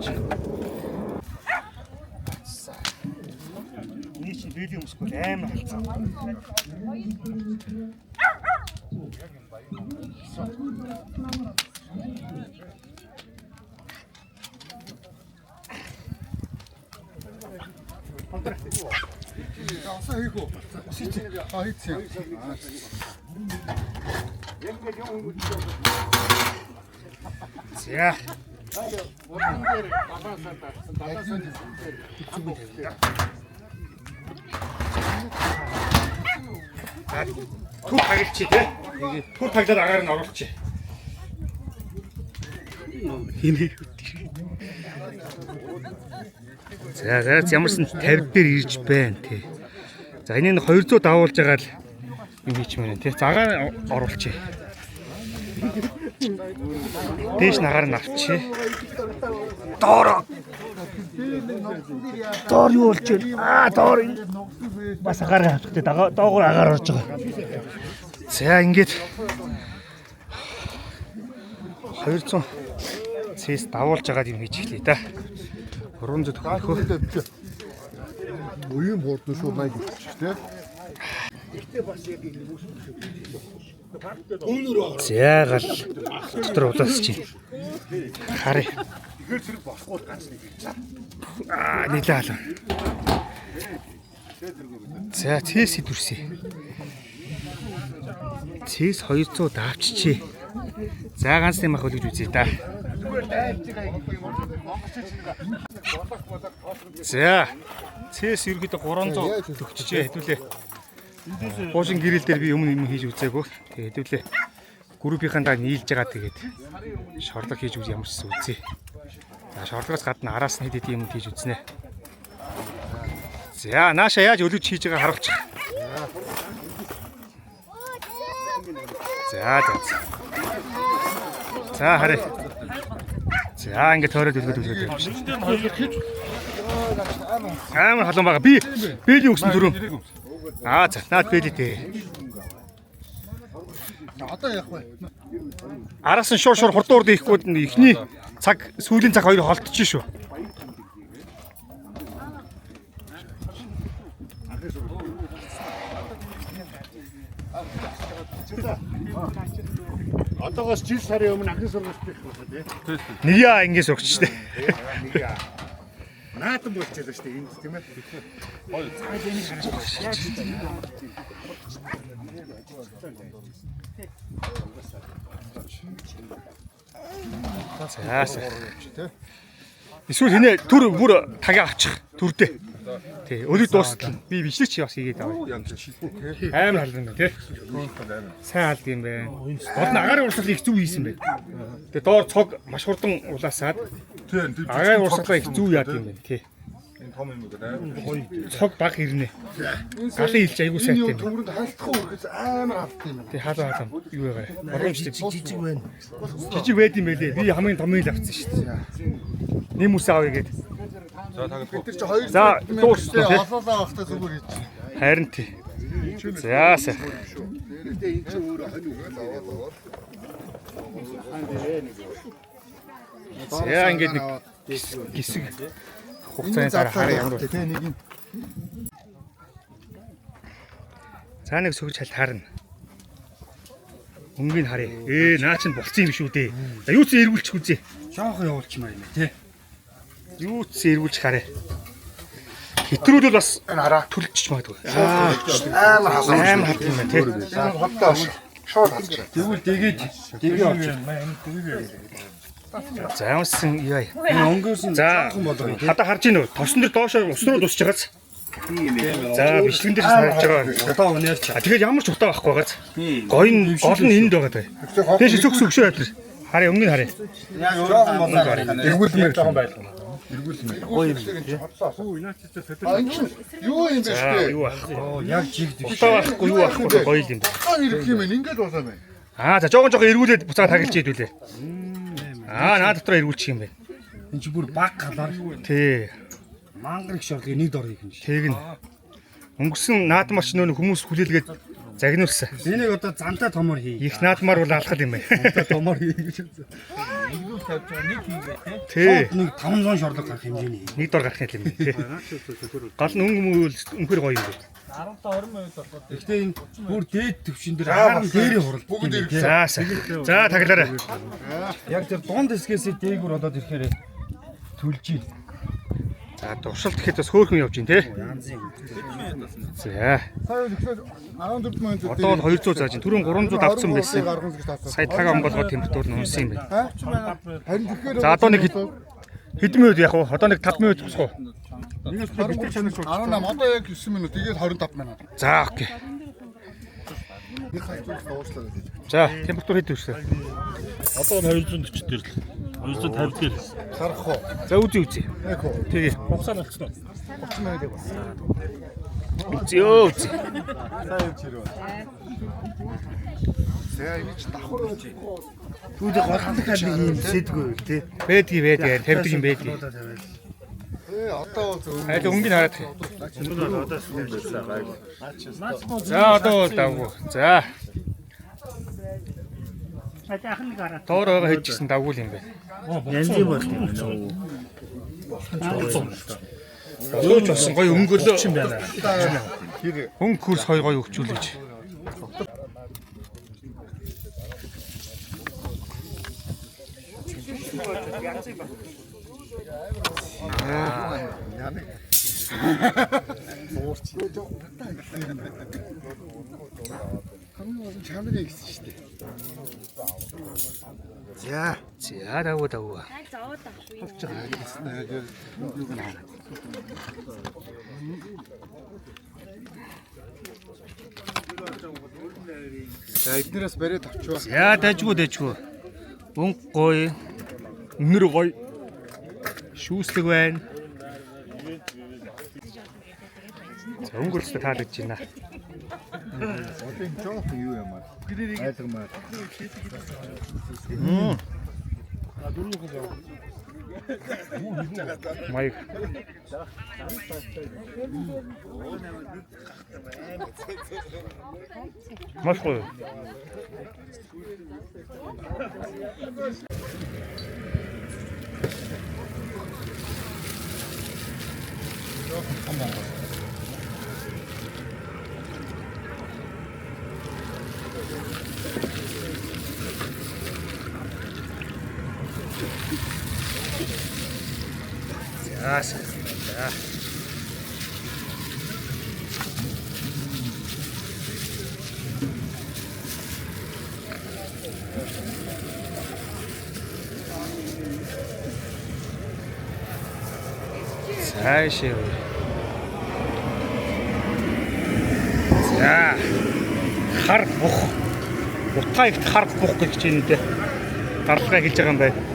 чи. Нэг чи бэлий өмсгөл амар хацаа. За. Түр таглчих тий. Түр таглаад агаар нь оруулчих. Хинээ. За ямарсан 50 дээр ирж байна тий. За энийг 200 давуулж байгаа л юм хийчмээр тий. Загаар оруулчих. Дээш нагаар нь авчи. Доор юу болж байна? Доор бас агаар авчихтэй доогоор агаар орж байгаа. За ингээд 200 цэс давуулж байгаа юм хийж эхлэе да. 300 төгрөгөө. Уян бордоо шүү байг гэж тий. За гал дотор удаас чи. Харъя. Нилээ. За цэс идвэрсэ. Цэс 200 давччихъя. За ганц юм ах гэж үзье да. За цэс ерөөдөө 300 төгчжээ хэдүүлээ. Буушин гэрэл дээр би өмнө юм хийж үзээгүй. Тэгээд хэдүүлээ. Группийнхаа нийлж байгаа тэгээд шорлог хийж үз ямар ч үзье. За шорлогоос гадна араас нь хэд юм хийж үзнэ. За нааша яаж өлөж хийж байгааг харуулж. За харъя. За ингээд тойроод үлгээд юм шиг. Амар халуун байгаа. Би бэлийн өгсөн дөрөв. За наад бэлий дээ. Одоо яах вэ? Араас нь шуур хурдуур дийхгүй ихний цаг сүүлийн цаг хоёр холдчих шүү. Одоогоос жил сарын өмнө анхны сургуульд байх байна тий. Нэг яа ингэ сурч штэ. Наатан болчихлоо штэ энд тийм ээ. Цааш энийг харах. Эсвэл хинэ түр бүр тагаа авчих түрдээ. Тий, өлөг дуустал. Би бичлэгч бас хийгээд аваа. Амар халуун байна тий. Сайн халд юм байна. Гол нь агарын урсгал их зүв хийсэн байна. Тэгээ доор цог маш хурдан улаасаад агарын урсгалаа их зүв яад юм байна тий. Энэ том юм гэдэг Цог баг ирнэ. Галын илж айгуу сайт юм. Төмөрөнд хайлтхаа үргэлж амар авт юм. Тий хаалаа юу яагаад. Боломжтой жижиг байна. Жижиг байд юм байлээ. Би хамгийн томыг л авсан шүү дээ. Нэм үс авъя гээд. За бид нар чи 2 За дуусна тий. олоолаа авахтаа зүгээр хийж. Харин тий. За сайн. Тэрдээ энэ чи өөрөө хань үгээд аваад. За ингээд нэг гисэг хугацааны дараа хараа ямар вэ? Тэ нэг юм. За нэг сөгж хальт харна. Өнгийн харъя. Наа чинь болцсон юм шүү дээ. За юу ч эргүүлчих үзье. Жоохон явуулчмаар юм тий. Юу ч эргүүлчих харъя. Хэтрүүлэл бас төлчих магадгүй. Амар хасаа. Амар хат юм байна тий. Хоттоо шууд хасчих. Тэгвэл дэгээд орчих. За юмсан яа. Энэ өнгөөс нь За хада харж гинөө. Тосон дээр доошоо ус руу дусч байгаац. За бичлэгэн дээр харж байгаа. одоо өнөөрч. Тэгэхээр ямар ч утаа байхгүй байгааз. Гол нь энд байгаа даа. Тэш зөвс өгшөө байдлаа. Харъя өмнө харъя. Яг жоохон болоо гарыг. Эргүүлмээр жоохон байлгана. Гоё юм. Юу юм бэ штэ? Юу ахгүй. Яг жигд. Утаа байхгүй юу ахгүй гоё юм. Хаан ирэх юм ингээд болоо мэн. За жоохон эргүүлээд буцаа таглаж идүүлээ. Наа дотроо эргүүлчих юм байна. Энд чи бүр баг галаар. Тий. Мангар их шорлыг нэг дор хийх юм шиг. Тэг нь. Өнгөрсөн наадмарч нөө хүмүүс хүлээлгээд Загнуулсан. Энийг одоо зантаа томор хий. Их наадмаар бол алхал юм байна. Зантаа томор хий гэж. Тий. Нэг 500 шорлог гарах хэмжээний. Нэг дор гарах юм байна. Тий. Гол нь өнгөр гоё юм байна. 15-20 минут болоод. Гэхдээ энэ бүр дээд төвшин дээр харан дээрээ хурал. Бүгд ирэх. За таглаарай. Яг тэр дунд хэсгээс дээгүр болоод ирэхээр төлжий. За дуршилт гэхэд бас хөөхөн явж гин тий. За. Сая тэгэхээр 14 минут Одоо бол 200 зааж гин. Түрүүн 300 авсан байсан. Сая таг амгалгоо температур нь унсан юм байна. харин тэгэхээр За одоо нэг хэдэн минут явах вэ? Одоо нэг 5 минут босгоо. Нэгээс битэр чанар шүү. 18 одоо яг 9 минут. Тэгээд 25 минут. За окей. Нэг хажууд уушлаа гэж. За температур хэд вэ? Одоо 240 дээр л. 250 дээр. Харах уу? За үзье. Яг уу. Тэгээ. Хугацаа болчихно. 30 минут бас. Үзье. Сайн чирөө. Сая ич давхар байж. Түүний голлог хад нэг юм сэдгүй тий. Бэдги тавьдаг юм бэдги. Одоо бол зөв. Айл өнгөний хараад. За одоо бол давгүй. За. Доор байгаа хийжсэн давгүй юм байна. Янзын болт юм байна. Өөч болсон гоё өнгөлөө. юм байна. Өнгө хөрс гоё өгчүүлж. Чамрыг гэсэн шүү дээ. За давгүй. Зовоод авахгүй. За эднээс бариад авчваа. За дайжгүй. Өнгө гоё. Өнөр гоё. Шүүслэг байна. За өнгөрөлтөд таалагдж байна. Одоо энэ жоох юу юм аа? Айлгамаа. Майк. Маш гоё. За. Цаашаа. За. Хар бух. Утгаагт хар бух гэж чинь дээ. Гаралгаа хэлж байгаа юм байна.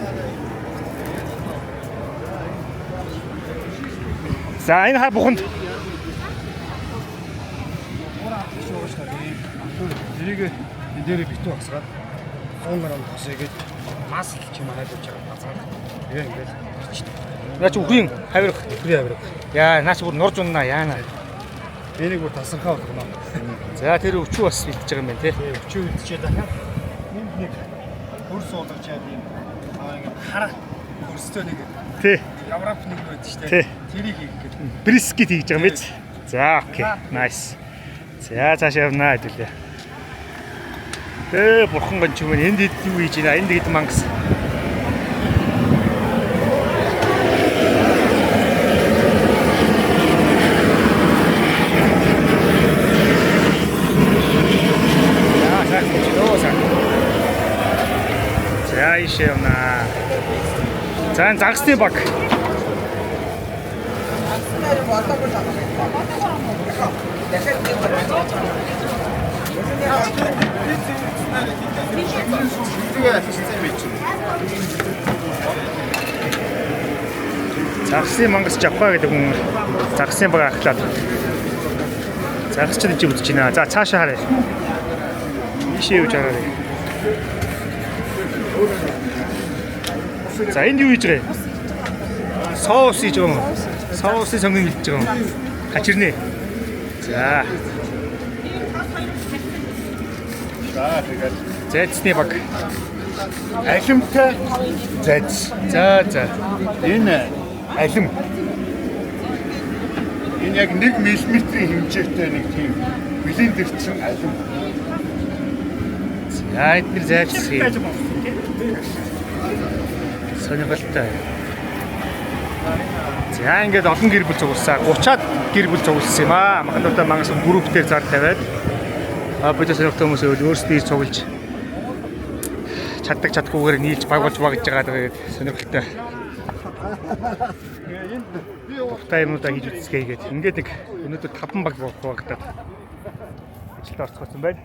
За энэ хар буханд Тэрийг энэ дээрээ битүү хасгаад 100 г тосъё гэж мас чим хайж байгаа бацаад. Тэгээ ингээд наач үхрийн хавирах. хүрээ авирах. Яа наач бүр нурж уннаа яана. Энийг бүр тасанхаа болгоно. За тэр өвчүү бас бэлтэж байгаа юм байна те. Өчөө үдчихэд дахиад нэг хөрс уулгаж яад юм. Ингээд хараа хөрстэй нэг Тэ. яврап нэг байдаг шүү Тий. дээ. Тэрийг хийх гэдэг. Брискет хийж байгаа юм биз. За окей. Nice. За цаашаа явнаа хэдүүлээ. Бурхан гонч юм энд хэд юу хийж байна? Энд хэд мангас. За ишээ явнаа. За загсны баг. Загсны мангас жавхаа гэдэг хүн загсны баг ахлаад. Загсч гэж үзэж байна. За цаашаа харъя. Ишээ юу чараа. За энд юу хийж байгаа юм? Соус хийж байгаа юм. Соусын сонгон хийж байгаа юм. Хачирнэ. За. Зайцны баг. Алимтай зайц. За. Энэ алим. Энэ яг 1 мм-ийн хэмжээтэй нэг тийм блендэрсэн алим. За эдгээр зайц. Сонирхолтой. За ингээд олон гэр бүл зугуулсан. 30-аад гэр бүл зугуулсан юм аа. Махандуутай мангас группээр зар тавиад бид сонирхолтой хүмүүс өөрсдөө цуглаж чаддаггүйгээр нийлж баг болж байгаа тэгээд сонирхолтой. Та юмудаа хийж үзсгээгээд ингээд нэг өнөөдөр 5 баг багтаад ажилд орцгоосон байна.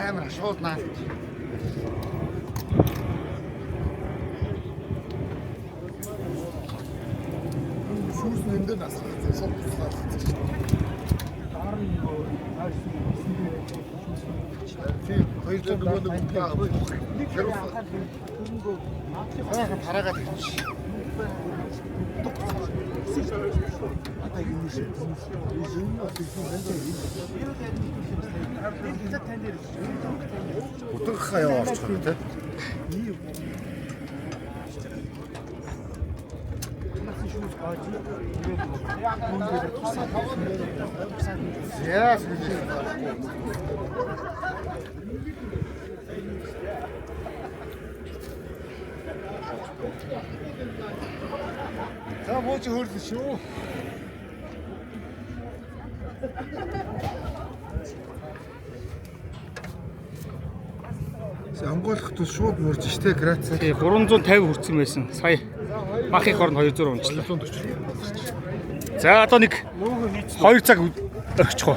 Амар шууд наа. Шүүс нэндэ нас. Хараагаад ирчих. Утгахаа яваа орчихно тий. Яа. За мууч хөөрлөө шүү. Амгуулах тус шууд мөрж штэ грацаа. Тий 350 хүрсэн байсан. Сая мах их орнд 200 унчлаа. 240. За одоо нэг 2 цаг өгчих уу.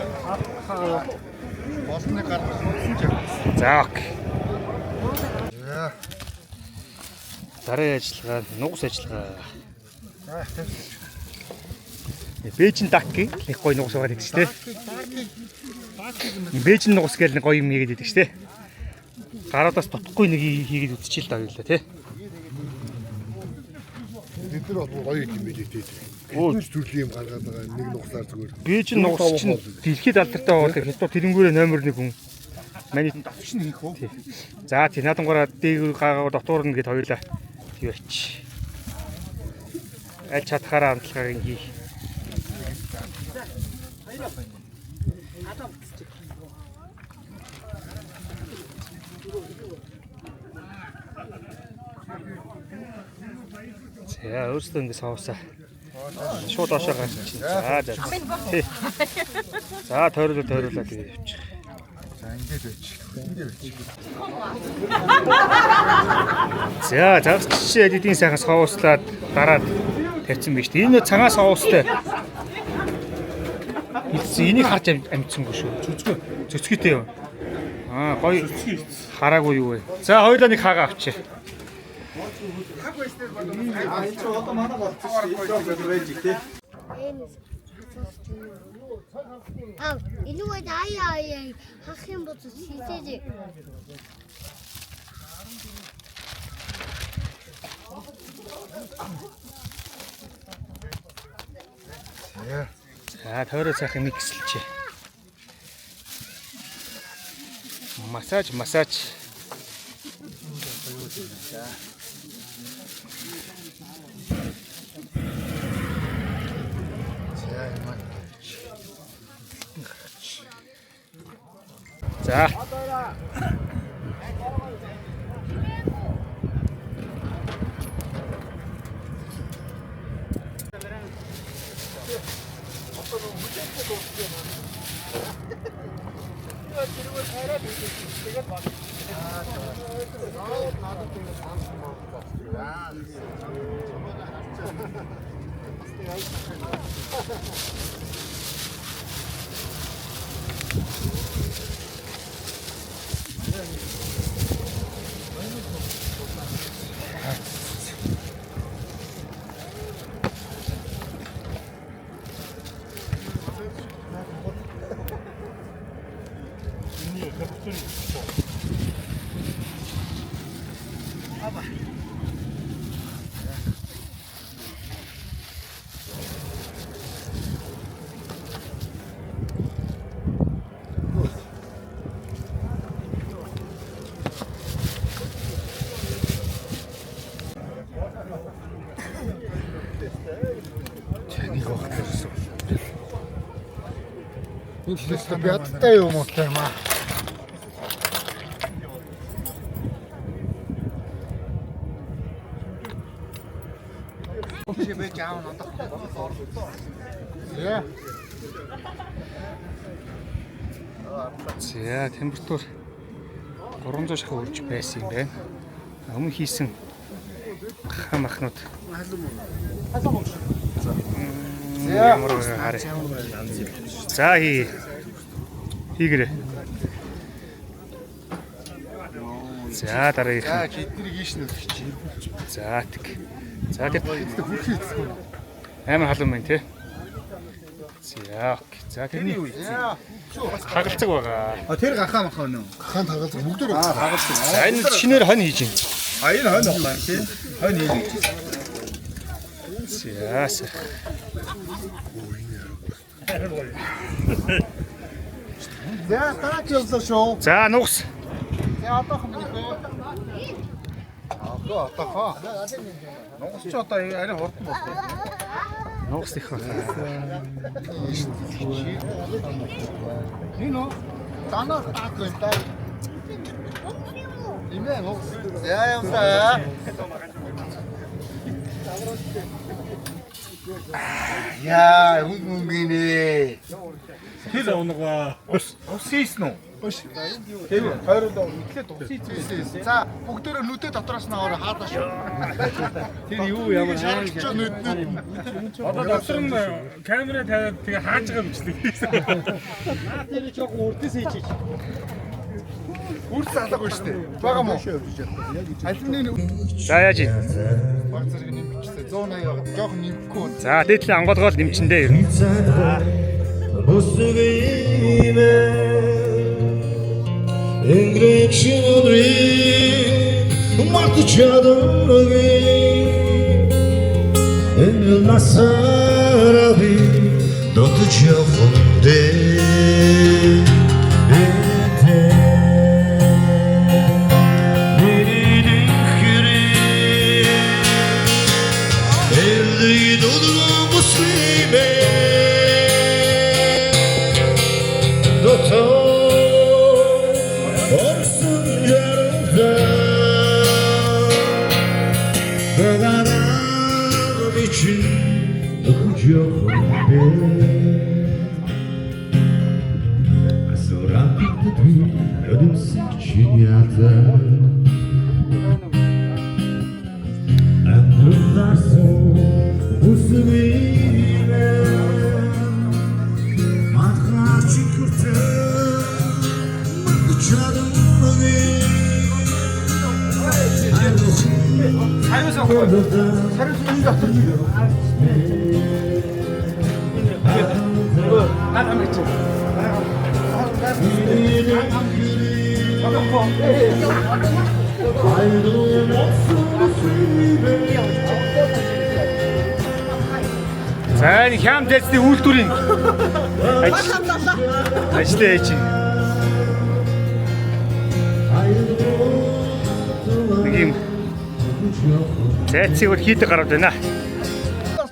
Болны гаргах. За окей. Яа. Дараа ажиллагаа, нугас ажиллагаа. За тавь. Бээжин дакки их гоё нугас байгаа гэдэг чинь тий. Бээжин нугас гэж нэг гоё юм хийгээд байдаг шүү тий. Гаруудаас дутхгүй нэг хийгээд үтчихэл даа юу л тий. Бид нар гоё юм билээ тий. Өөч төрлийн юм гаргаад байгаа нэг нугасаар зүгээр. Бээжин нугас чинь дэлхийд алдартай болдог хятад тэрнгүүрээ номер 1 хүн. Маний давч нь хийх үү? За тий наадангаараа дээгүүр гаагаа дотуурна гэд хоёулаа юу ач. Аль чадхаараа амтлагыг хий. За өөрсдөө ингэ савсаа. Шууд доошоо гарч чинь. За. За тойруулаа тэгээ явчих. За ингэж байж. За загч эдийн сайхан соуслаад дараад тавьсан биз дээ. Энэ цагаан соустай. Энийг харж амжсангүй шүү. Цөцгөтэй юу? Аа гоё хараагүй юу вэ? За хоёулаа нэг хаага авчи. илүү аяа хах юм бол хийсэй. За тойроо сайхан микслчээ. Массаж. За. Энэ хэлсэн бядтай юм уу те маа. Яа. За температур 300 шахуу үрж байсан юм байна. Өмнө хийсэн хам ахнууд. Ямар хараа. За хийгэрээ. За дараах. За эднийг ийш нүгч. За тэг. За тэг. Амар халуун байна те. За окей. За тэрний хагалцаг байгаа. Тэр гахаа махаа нөө. Гахаанд хагалцаг бүгд үү? Хагалцаг. За энэ шинээр хонь хийж байна. Энэ хонь байна тийм. Хонь хийж. За. За таач явлаа шүү. За нугс. За одоохон бихөө. Одоохоо. Нугс ч одоо арай хурдан болсон. Нугс их байна. Нино. Танаа таах юм даа. Имээ нугс. Явсаа. Яа, үнгүнгинэ. Тэр унага Ус хийсэн үү? Тэр хоёроо итлээд ус хийсэн. За, бүгдөө нүдэ дотроос нь аваа хаадаа шүү. тэр юу ямар хаан Ч нүднүүд. одоо доктор нь камера тавиад тэгээ хааж байгаа юм чинь. Тэр жоохон урдээс хийж. Үрс алаагүй шүү дээ. Бага мó. Алимны За яаж ий. баг зэрэг нэмчихсэн. 180 байгаа. Жоохон нэмэхгүй. За дээдлийн ангоолгоол нэмчэндээ ер нь. За энэ хям дэцний үйлдвэрийн ажлаа хийж. Нэг юм зайцыг өөр хийдэг гараад байна.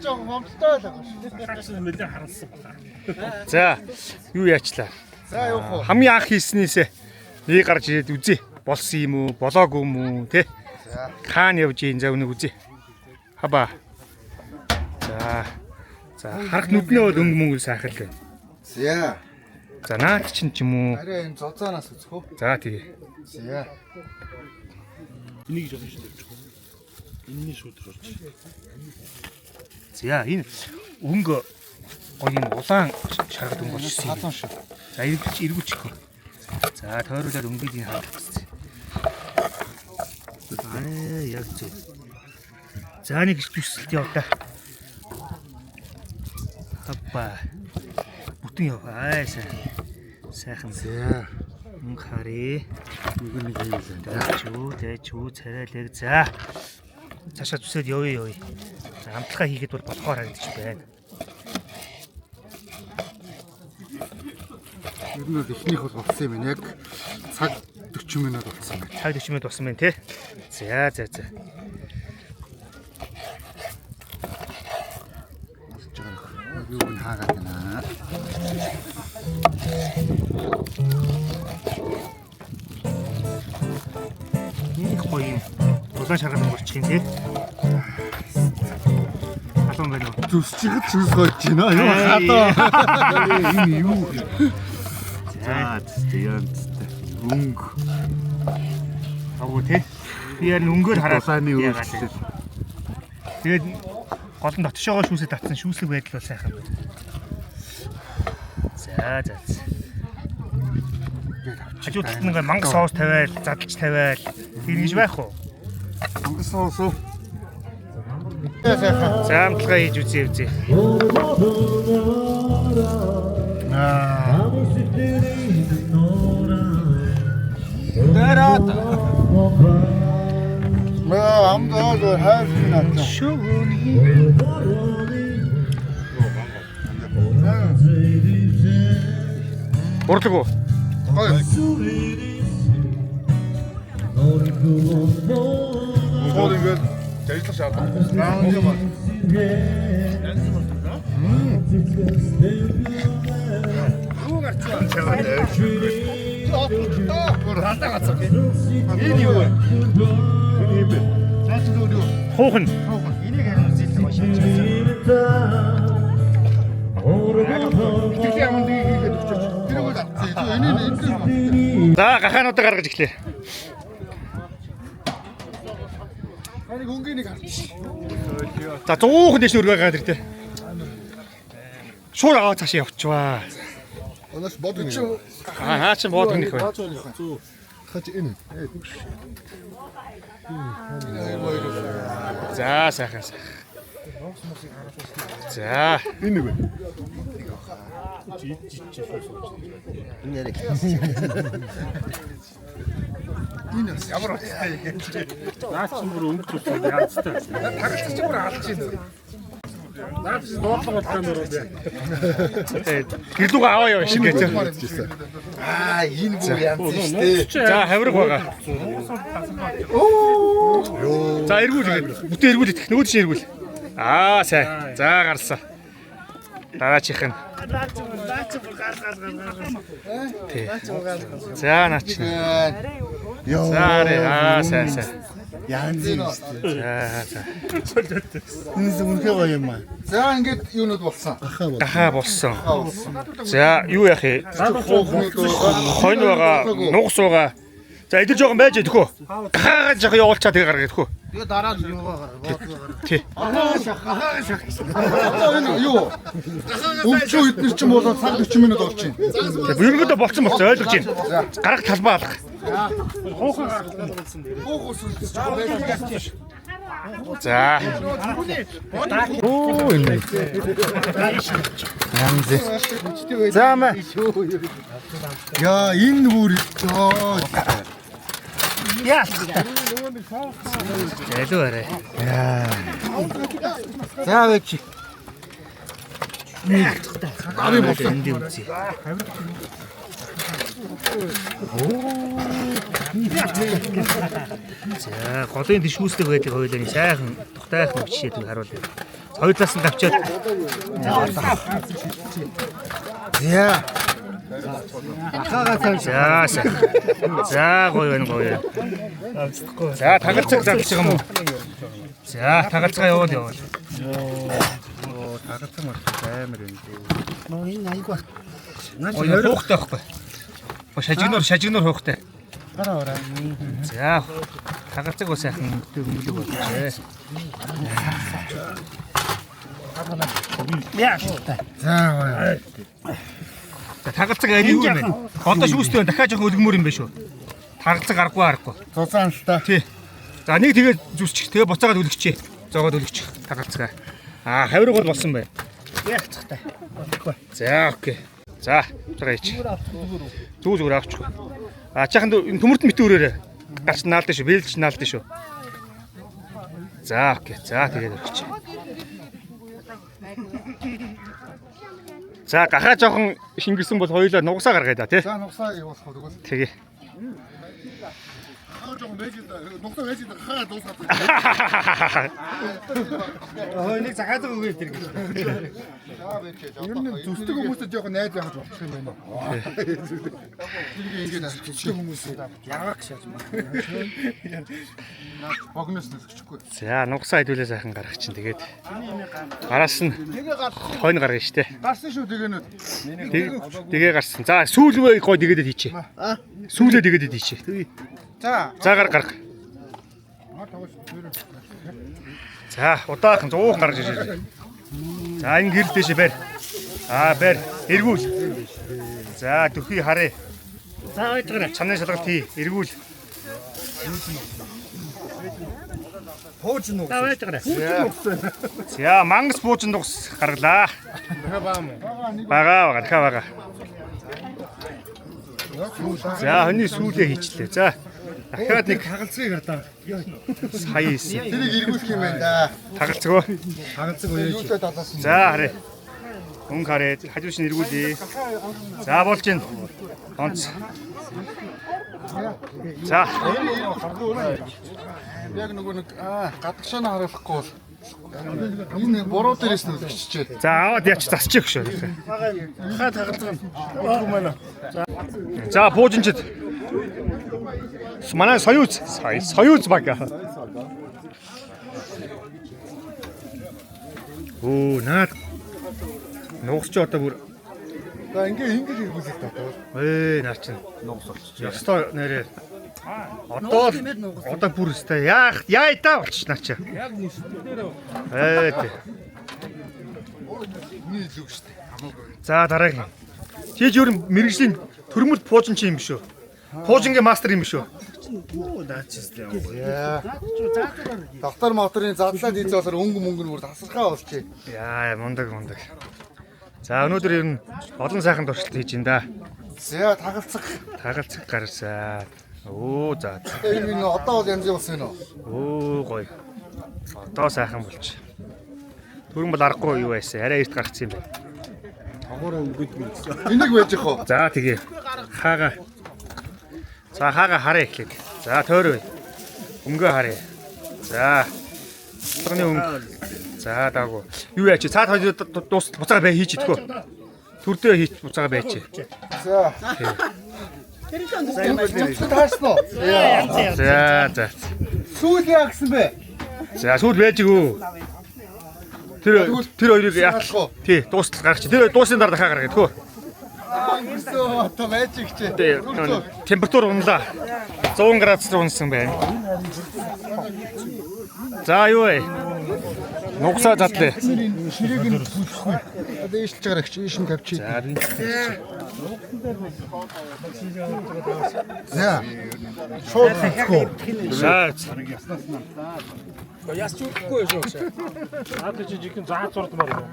Жоохон хомдтой л байгаа шүү. Нэлээд харансан байна. За юу яачлаа. За явах уу? Хамгийн анх хийснээсээ нэг гарч ирээд үзье. Болсон юм уу? Болоогүй юм уу? Тэ? Хаана явж ийн за өнөг үзье. Хаба. За харах нүднээ бол өнгө мөнгө сайхан л байна. За. За наад чинь ч юм уу. Арай энэ зузаанаас үзэх үү? За тэгээ. За. Энийг жоо шүү дээ. Энэний шууд орж. За энэ өнгө гоё юм улаан шаргад өнгө болчихсон. Хатан шиг. За эргүүлчихгүй. За тойруулаад өнгөний хавцсан. Яг зөв. За нэг зүсэлт яв да. Хаппа. Бүтэн яв. Сайхан. За. Мөнгө харъя. Мөнгө нэг хийлээ. Дэжүү царайлаг. За. Цаашаа зүсээд явъя. За амтлахаа хийгээд бол болохоор харагдчих байна. Ер нь эхнийх бол болсон юм байна. Яг цаг 40 минут болсон байна. Цаг 40 минут болсон байна тий. За. Юу гэн хаагаад байна. Нэг гоё юм. Улаан шаргал өнгөрчих юм тий. Алуун байна уу? Зүсчихэд зүс гойж байна. Юу хатаа. Энэ юу? За өнгө. Агуу тий. Би яг өнгөөр хараад Улааны өөрчлөлт. Тэгээд гол нь дотшоогоо шүүсээ татсан шүүслэг байдал бол сайхан байна. За. Хажууд талд нэг мангас соус тавиал, задлж тавиал ингэж байх уу? Мангас соус уу? За амталгаа хийж үзье. Дэрат. Маа амдаа хайрцагнаа. Шууны. Урлаг уу? Гол ингээд ажиллах шаардлага. Хуухан. Энийг харин үзэлтэй гоё шийдчихсэн. Итгэлийн аманд хийгээд өчөж. Тэр бол энийг За гахаануудаа гаргаж эхлэе. Харин хөнгөнийг харж. За 100хан дэш өргөө гараад иртээ. Шууд аваа цаашаа явчихваа. Онос бодно. Наа чи бод гэнэх бай. Хаж энэ. За сайхан. За Энэ нэг. Энэ ямар Наач бүр өнгө тусаад яацтай. тагалцч бүр алж байна. Наач дуудлага камер үү. гэрлүүгээ аваа яваа шиг гэж. Энэ бүр янз шүү. За хавирг байгаа. За эргүүл. Бүтэн эргүүл идэх. Нөгөө чинь эргүүл. Сайн. За гарсан. Дараачих нь. За наач. Яа. Сайн. Янз шүү. За. Энэ зөвхөн гоё юм аа. За ингээд юунууд болсон. Дахаа болсон. За юу яах вэ? Хойно байгаа, нугас байгаа. За идэж байгаа юм байж тэхүү. Дахаагаа жоо явуулчаа тэгээ гаргаа тэхүү. Тэгээ дараа нь юугаа гараа. Тий. Энэ юу? Өвчөө эднэр чинь болоод цаг 40 минут болж байна. Тэгээ ерөнхийдөө болцсон ойлгож байна. Гарах талбай алах. За. Оо энэ. Янз. За мэ. Яа энэ бүр Яа. Ялуу арай. За веч. Ари болсон юм үзье. За голын дэшүүслэг байдаг хоёулаа сайхан тухтайхан бичээд харуулъя. Хоёулаас нь авчиад. За. За гоё байна. За тагалцаг задлж байгаа юм уу? За тагалцгаа явуул. Тагалцаг мар амар юм. Нөө энэ айгуу. Гоё хуухтай байхгүй. Шажигнуур хуухтай. Хараа. За тагалцаг бас сайхан хөмөлөг болчихжээ. Яа. За. За тагалцаг арийгүй юм байна. Одоо шүүстэй байна. Дахиад жоохон өлгмөр юм байна шүү. Тагалцаг аргагүй. Цуцаан л та. Тий. За нэг тэгээ зүсчих. Тэгээ буцаагаад өлгчээ. Зоогоод өлгчих тагалцгаа. Хавирг бол болсон байна. Яах цахтай. За окей. За буцаага ич. Зүгээр авчихгүй. Чаахан төмөрт мэтэн өрөөрэй. Гарч наалдаа шүү. Бэлж наалдаа шүү. За окей. За тэгээд өргөч. За гахаа жоохон шингэсэн бол хоёулаа нугасаа гаргая да тий. За нугасаа явуулах уу. Тэгээ. Жоохон байж нугасаа байж хаа дуусаад. Нэг захаад өгөөд тэр гэж. Ер нь зүсдэг хүмүүстэй жоохон найз байхад болчих юм байна. Ингээд зүсдэг хүмүүс яагаад шааж байна. Богноос нөлөхгүй. За нугасаа хэдүүлээ сайхан гаргах чинь тэгээд гараас нь хойно гаргана штэ. Гарсан шүү тэгээ нүд. Тэгээ гарсан. За сүүлмээ гой тэгээдээ хийчээ. Сүүлээ тэгээдээ хийчээ. За. За гарга. За удаахан 100 гаргаж ирж байна. За энэ гэрэл дэше барь. Барь. Эргүүл. За дөхий харъя. За ойдгоо. Чамны шалгалт хий. Эргүүл. Пууж нүг. За ойдгоо. За мангас буужин дугс гаргалаа. Бага дахиад бага. За хүний сүүлээ хийчлээ. За дахиад нэг Тагалцгийг гардаа. сая хийсэн. Тэрийг эргүүлэх юм байна да. Тагалцгаа. Тагалцыг уяаж талаасан. За харъя. Хүн харъя. Хажууш нь эргүүлээ. За болж байна. Онц. За Яг нөгөө нэг гадагшаана харуулахгүй бол энэ буруу дээрээс нь үлччихэ. за аваад яач засчих шүү. Хаа тагалцаг юм байна. За буужинчд. Манай союз баг. Оо наад нугасч одоо бүр За ингэж эргүүлэх таа. наа чин нугас болчих. Ёстой нэрээ. Одоо бүр өстэй яа да болчих наа чи. Яг нүсдээр. Тий. Нэг л үг штэ. За дараагийн. Чи ч ер нь мэрэгжлийн төрмөлт пуужин чи юм шүү. Пуужингийн мастер юм шүү. Доктор моторын задлаад ийз болохоор өнгө мөнгө бүр тасархаа болчих. Яа мундаг. За өнөөдөр ер нь олон сайхан туршилт хийж ин да. За тагалцаг. Тагалцаг гарсан. Оо за. Энэ одоо бол янз болсон юм уу? Оо гоё. Одоо сайхан болчих. Түрэн бол аргагүй юу байсан. Арай эрт гарцсан юм байна. Энийг байж яах вэ? За тэгээ. Хаага. За хаага харъя эхлээд. За тойроо. Өнгөө харъя. За. Төгний өнгө. За даагүй. Юу яач? Цаад хоёр дуус буцаага бай хийж идэггүй. Төрдөө хийж буцаага байж. За. Зүсгэд хааснаа. За. Сүүл яа гэсэн бэ? За сүүл байж гүү. Тэр хоёрыг яатлах. Тий, дуустал гаргач. Тэр дуусны дараа дахиад гаргая тхөө. Гүрсөө одоо байж ихчээ. Температур унлаа. 100 градус руу унсан байна. За юу вэ? Нугасаа задлаа. Ширээг нь бүлэхгүй. Одоо ийшэлж гарагч, ийш нь тавьчих. За би. За. Шууд хэвгүй. За. Яс чүхгүй шүү. Наад чи жихэн заа зурдмаар юм.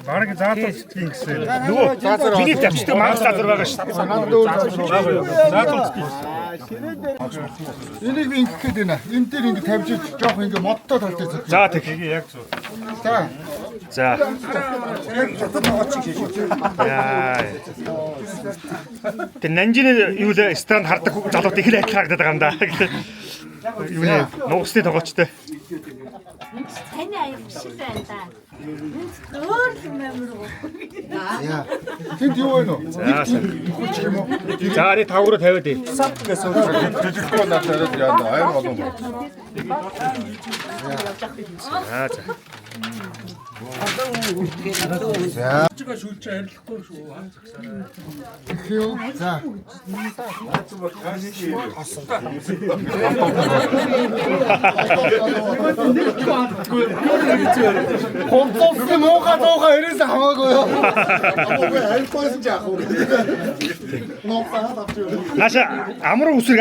Бараг заатар сэтгэн гэсэн. Нөгөө миний тавьчдаг мангас заатар байгаа шүү. Энийг би ингэх гээд байна. Энэ дээр ингэ тавьж жоох ингэ модтой талтай зүг. За тэг. Яг зөв. За. За. Яг дотор ногооч хийж. Яа. Тэ нанжины юу л странд хардаг залууд их л адилхан харагдаад байгаа юм да. Юу нэ нугасны тогоочтой. Таны аяг шиг байна да. Өөр юм амируу. Яа. Тэнд юу вэ нөө? Хүч юм уу? За ари 5 руу тавиад ээ. Жижигхэн надад яриад яана. Аяр болон. За. За. Чига шүлж арилахгүй шүү. Хөө. За. 곰떡스 뭐가 뭐가 이래서 хамаа고요. 왜 알코올인지 яах вэ? Нуусаа тавчих. Нааша амар үсрэг.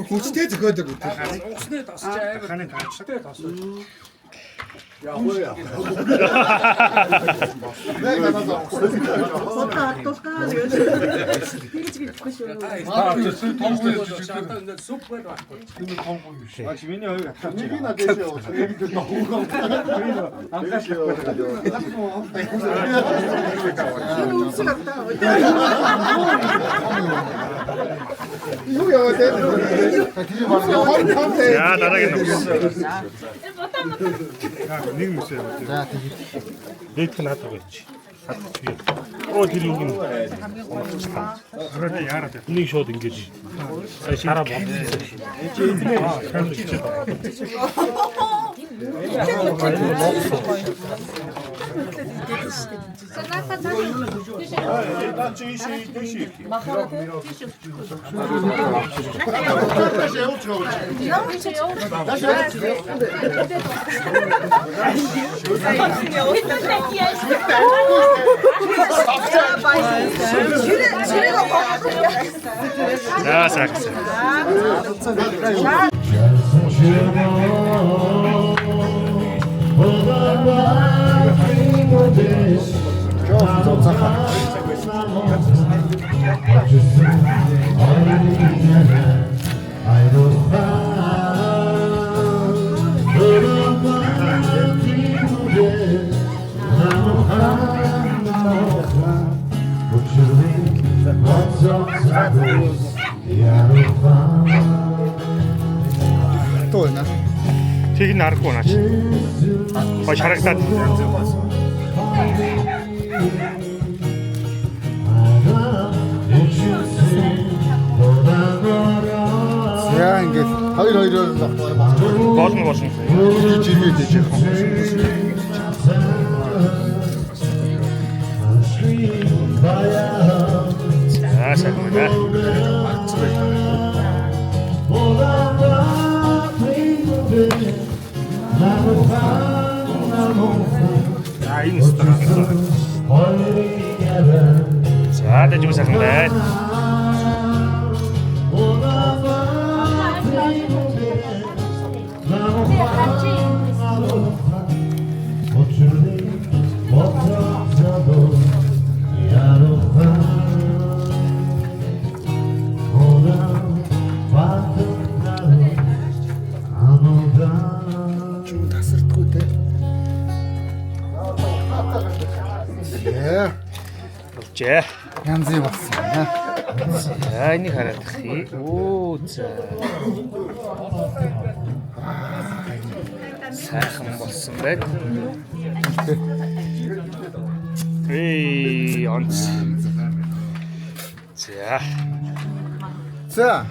Хүчтэй зөхөөдөг. Ханы таачтай тасуу. Яах Миний хоёр атгаач. нэг нь адэж яваа. Яг тэр ногоогоо. Анхаач юу яваа дээр. Яа дараагийн нэг. Нэг мөсөө яваад. За тийм. Дээд нь хаад байж. Оо тэр юм. Ороод яарад. Нэг шууд ингэж. Сая шараа болчихсон. За сакс. Тоо нэ. Тийг нь харахгүй наач. Хойш харагдаад. Яа ингэж хоёр Болно. жигээд ээж юм. За сагмаа. За энэ стратеги. За дэж юм сайхан байна. Тасардгүй те. Яа. Болжээ. Янзын болсон нэ. За энийг хараад ахи. Оо за. Сайхан болсон байна. Онц. За. За